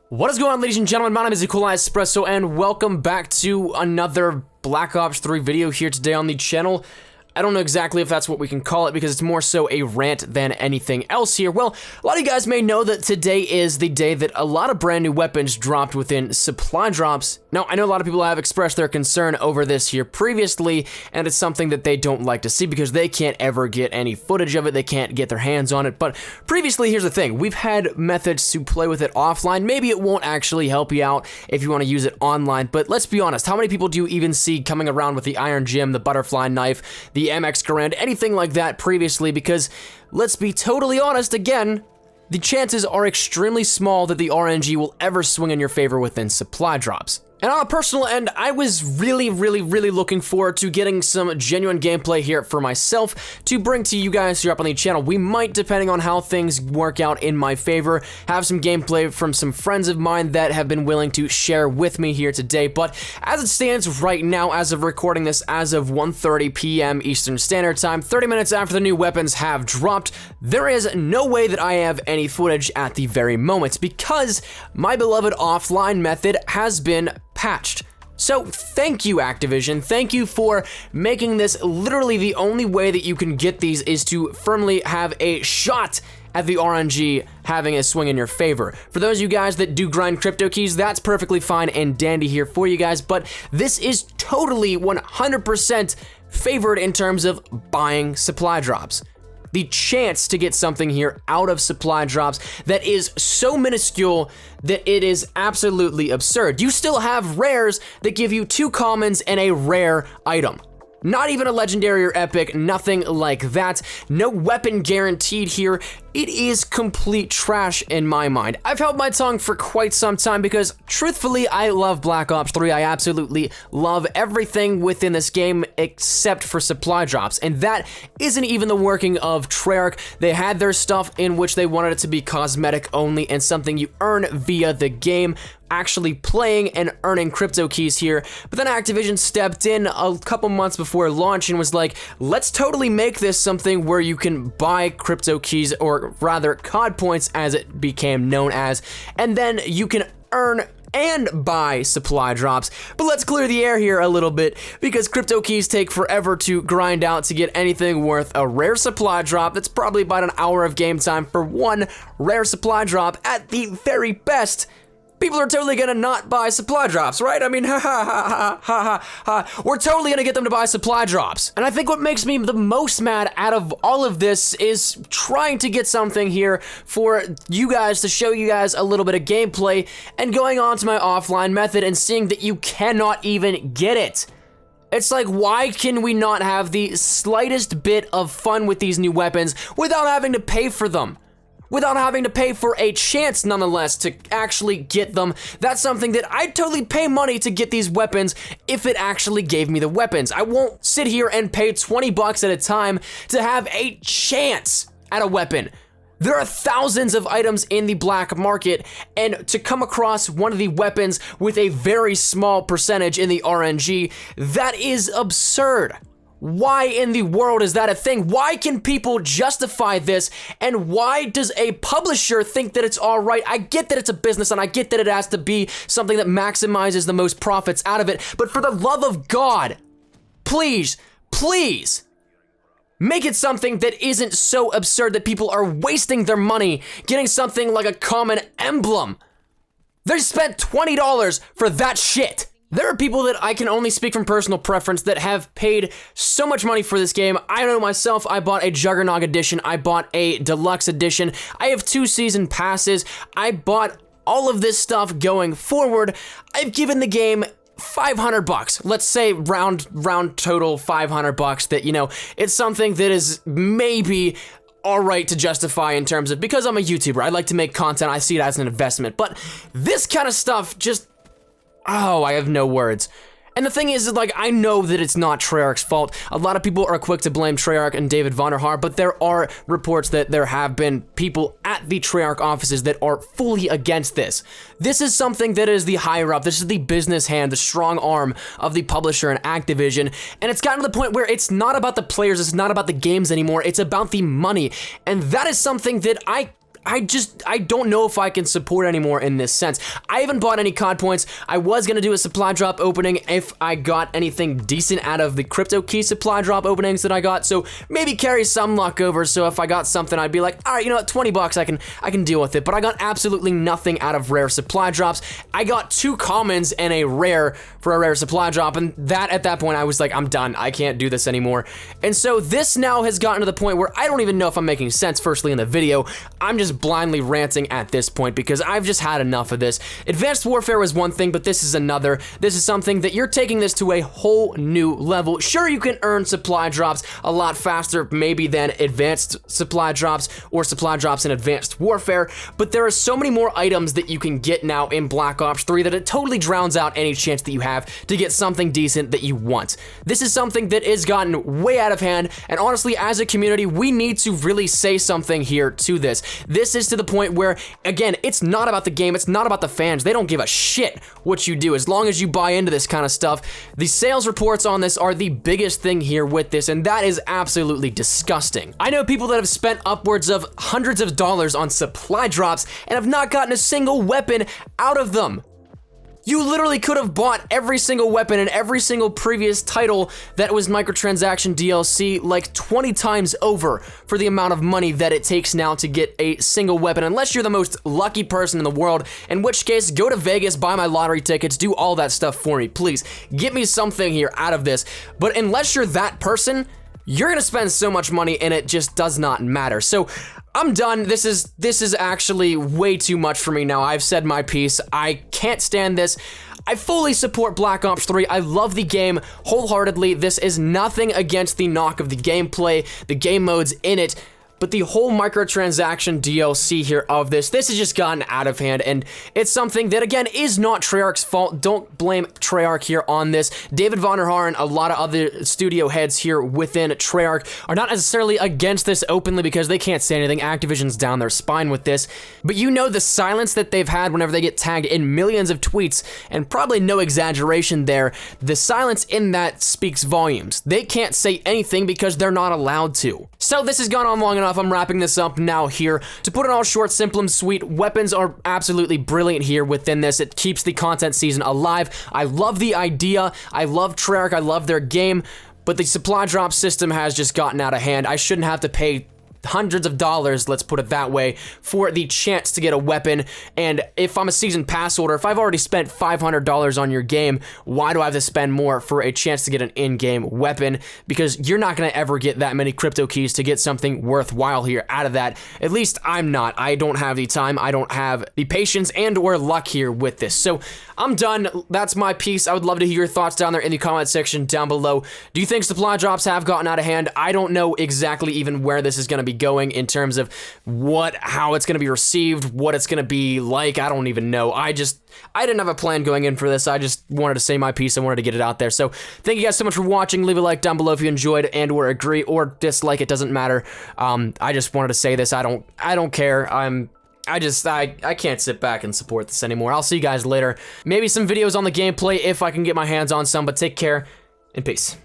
What is going on, ladies and gentlemen? My name is Espresso, and welcome back to another Black Ops 3 video here today on the channel. I don't know exactly if that's what we can call it because it's more so a rant than anything else here. Well, a lot of you guys may know that today is the day that a lot of brand new weapons dropped within supply drops. Now, I know a lot of people have expressed their concern over this here previously, and it's something that they don't like to see because they can't ever get any footage of it, they can't get their hands on it. But previously, here's the thing, we've had methods to play with it offline. Maybe it won't actually help you out if you want to use it online, but let's be honest, how many people do you even see coming around with the Iron Gem, the Butterfly Knife, the MX Garand, anything like that previously? Because let's be totally honest again, the chances are extremely small that the RNG will ever swing in your favor within supply drops. And on a personal end, I was really looking forward to getting some genuine gameplay here for myself to bring to you guys here up on the channel. We might, depending on how things work out in my favor, have some gameplay from some friends of mine that have been willing to share with me here today. But as it stands right now, as of recording this, as of 1:30 p.m. Eastern Standard Time, 30 minutes after the new weapons have dropped, there is no way that I have any footage at the very moment because my beloved offline method has been patched. So thank you, Activision. Thank you for making this literally the only way that you can get these is to firmly have a shot at the RNG having a swing in your favor. For those of you guys that do grind crypto keys, that's perfectly fine and dandy here for you guys, but this is totally 100% favored in terms of buying supply drops. The chance to get something here out of supply drops that is so minuscule that it is absolutely absurd. You still have rares that give you 2 commons and a rare item. Not even a legendary or epic, nothing like that. No weapon guaranteed here. It is complete trash in my mind. I've held my tongue for quite some time because, truthfully, I love Black Ops 3. I absolutely love everything within this game except for supply drops. And that isn't even the working of Treyarch. They had their stuff in which they wanted it to be cosmetic only and something you earn via the game, actually playing and earning crypto keys here. But then Activision stepped in a couple months before launch and was like, let's totally make this something where you can buy crypto keys, or rather COD points as it became known as, and then you can earn and buy supply drops. But let's clear the air here a little bit because crypto keys take forever to grind out to get anything worth a rare supply drop. That's probably about an hour of game time for one rare supply drop at the very best. People are totally gonna not buy supply drops, right? I mean, we're totally gonna get them to buy supply drops. And I think what makes me the most mad out of all of this is trying to get something here for you guys to show you guys a little bit of gameplay and going on to my offline method and seeing that you cannot even get it. It's like, why can we not have the slightest bit of fun with these new weapons without having to pay for them? Without having to pay for a chance, nonetheless, to actually get them. That's something that I'd totally pay money to get these weapons if it actually gave me the weapons. I won't sit here and pay 20 bucks at a time to have a chance at a weapon. There are thousands of items in the black market, and to come across one of the weapons with a very small percentage in the RNG, that is absurd. Why in the world is that a thing? Why can people justify this? And why does a publisher think that it's all right? I get that it's a business and I get that it has to be something that maximizes the most profits out of it. But for the love of God, please, make it something that isn't so absurd that people are wasting their money getting something like a common emblem. They spent $20 for that shit. There are people that I can only speak from personal preference that have paid so much money for this game. I know myself, I bought a Juggernog edition, I bought a deluxe edition, I have 2 season passes, I bought all of this stuff going forward. I've given the game 500 bucks. Let's say round total 500 bucks that, you know, it's something that is maybe all right to justify in terms of, because I'm a YouTuber, I like to make content, I see it as an investment, but this kind of stuff just, oh, I have no words. And the thing is, like, I know that it's not Treyarch's fault. A lot of people are quick to blame Treyarch and David Vonderhaar, but there are reports that there have been people at the Treyarch offices that are fully against this. This is something that is the higher up. This is the business hand, the strong arm of the publisher and Activision. And it's gotten to the point where it's not about the players, it's not about the games anymore, it's about the money. And that is something that I I don't know if I can support anymore in this sense. I haven't bought any COD points. I was gonna do a supply drop opening if I got anything decent out of the crypto key supply drop openings that I got, so maybe carry some luck over, so if I got something, I'd be like, all right, you know what, 20 bucks, I can deal with it, but I got absolutely nothing out of rare supply drops. I got 2 commons and a rare for a rare supply drop, and that, at that point, I was like, I'm done. I can't do this anymore. And so this now has gotten to the point where I don't even know if I'm making sense firstly in the video. I'm just blindly ranting at this point because I've just had enough of this. Advanced Warfare was one thing, but this is another. This is something that you're taking this to a whole new level. Sure, you can earn supply drops a lot faster maybe than advanced supply drops or supply drops in Advanced Warfare, but there are so many more items that you can get now in Black Ops 3 that it totally drowns out any chance that you have to get something decent that you want. This is something that has gotten way out of hand, and honestly, as a community, we need to really say something here to this. This is to the point where, again, it's not about the game, it's not about the fans. They don't give a shit what you do as long as you buy into this kind of stuff. The sales reports on this are the biggest thing here with this, and that is absolutely disgusting. I know people that have spent upwards of hundreds of dollars on supply drops and have not gotten a single weapon out of them. You literally could have bought every single weapon in every single previous title that was microtransaction DLC like 20 times over for the amount of money that it takes now to get a single weapon, unless you're the most lucky person in the world, in which case, go to Vegas, buy my lottery tickets, do all that stuff for me, please. Get me something here out of this. But unless you're that person, you're gonna spend so much money and it just does not matter. So I'm done. This is actually way too much for me now. I've said my piece. I can't stand this. I fully support Black Ops 3. I love the game wholeheartedly. This is nothing against the knock of the gameplay, the game modes in it, but the whole microtransaction DLC here of this has just gotten out of hand, and it's something that, again, is not Treyarch's fault. Don't blame Treyarch here on this. David Vonderhaar and a lot of other studio heads here within Treyarch are not necessarily against this openly because they can't say anything. Activision's down their spine with this, but you know the silence that they've had whenever they get tagged in millions of tweets, and probably no exaggeration there, the silence in that speaks volumes. They can't say anything because they're not allowed to. So this has gone on long enough. I'm wrapping this up now here. To put it all short, simple, and sweet, weapons are absolutely brilliant here within this. It keeps the content season alive. I love the idea. I love Treyarch. I love their game. But the supply drop system has just gotten out of hand. I shouldn't have to pay hundreds of dollars, let's put it that way, for the chance to get a weapon. And if I'm a season pass holder, if I've already spent $500 on your game, why do I have to spend more for a chance to get an in-game weapon? Because you're not going to ever get that many crypto keys to get something worthwhile here out of that. At least I'm not. I don't have the time, I don't have the patience and or luck here with this. So I'm done. That's my piece. I would love to hear your thoughts down there in the comment section down below. Do you think supply drops have gotten out of hand? I don't know exactly even where this is going to be going in terms of how it's going to be received, what it's going to be like. I don't even know. I didn't have a plan going in for this. I just wanted to say my piece. I wanted to get it out there. So thank you guys so much for watching. Leave a like down below if you enjoyed and or agree or dislike. It doesn't matter. I just wanted to say this. I don't care. I can't sit back and support this anymore. I'll see you guys later. Maybe some videos on the gameplay if I can get my hands on some, but take care and peace.